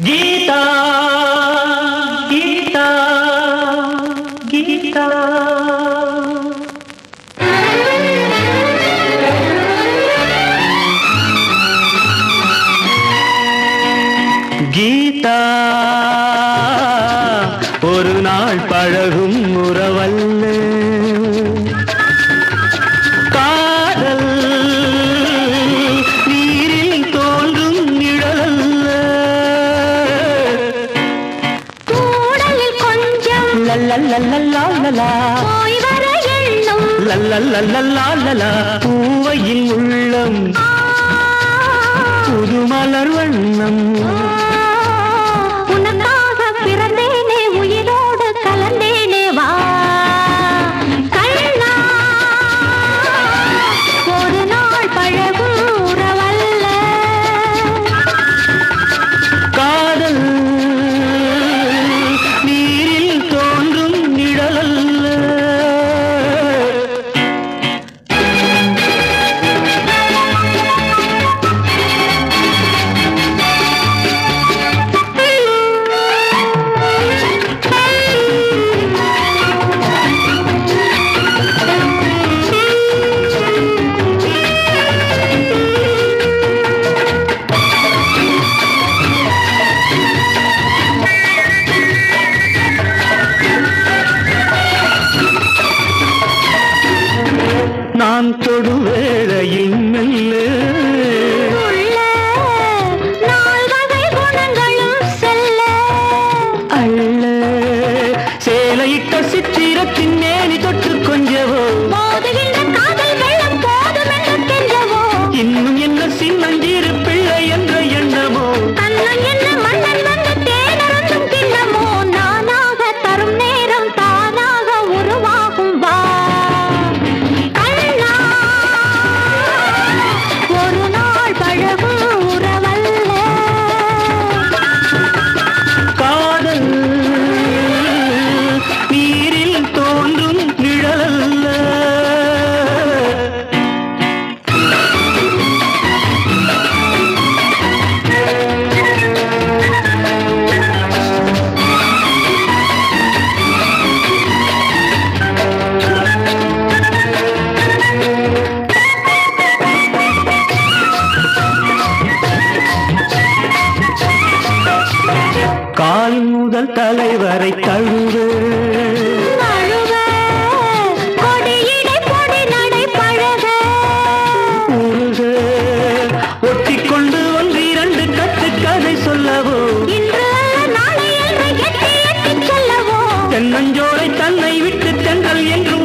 கீதா கீதா கீதா கீதா ஒரு நாள் பழகும் உறவல்ல காதல் நீரில் தோன்றும் நிழலல்ல கூடலில் கொஞ்சம் லல்லல்லல்லல்லா போய் வர எண்ணும் லல்லல்லல்லல்லா பூவையில் உள்ளம் புது மலர் வண்ணம் உனக்காக பிறந்தேனே உயிரோடு கலந்தேனே வா கண்ணா ஒரு நாள் பழகும் உறவல்ல காதல் நீரில் தோன்றும் நிழலல்ல நான் தொடு வேளையில் மெல்ல உள்ள நால் வகை குணங்களும் செல்ல அள்ள சேலையிட்ட சித்திரத்தின் மேனி தொட்டு கொஞ்சவோ மோதுகின்ற காதல் வெள்ளம் போதும் என்று கெஞ்சவோ இன்னும் என்ன சின்னஞ்சிறு பிள்ளை என்ற எண்ணமோ கண்ணன் என்ன மன்னன் வந்து தேனருந்தும் கிண்ணமோ நானாக தரும் நேரம் தானாக உருவாகும் வா கண்ணா ஒரு நாள் பழகும் உறவல்ல காதல் நீரில் தோன்றும் நிழலல்ல கால் முதல் தலைவரை தழுவு நழுவ கொடியிடை பொடி நடை பழக உருக ஒட்டிக்கொண்டு ஒன்றிரண்டு கட்டுக்கதை சொல்லவோ இன்று அல்ல நாளை என்று எட்டி எட்டி சொல்லவோ தென்னஞ்சோலை தன்னை விட்டு தென்றல் என்றும்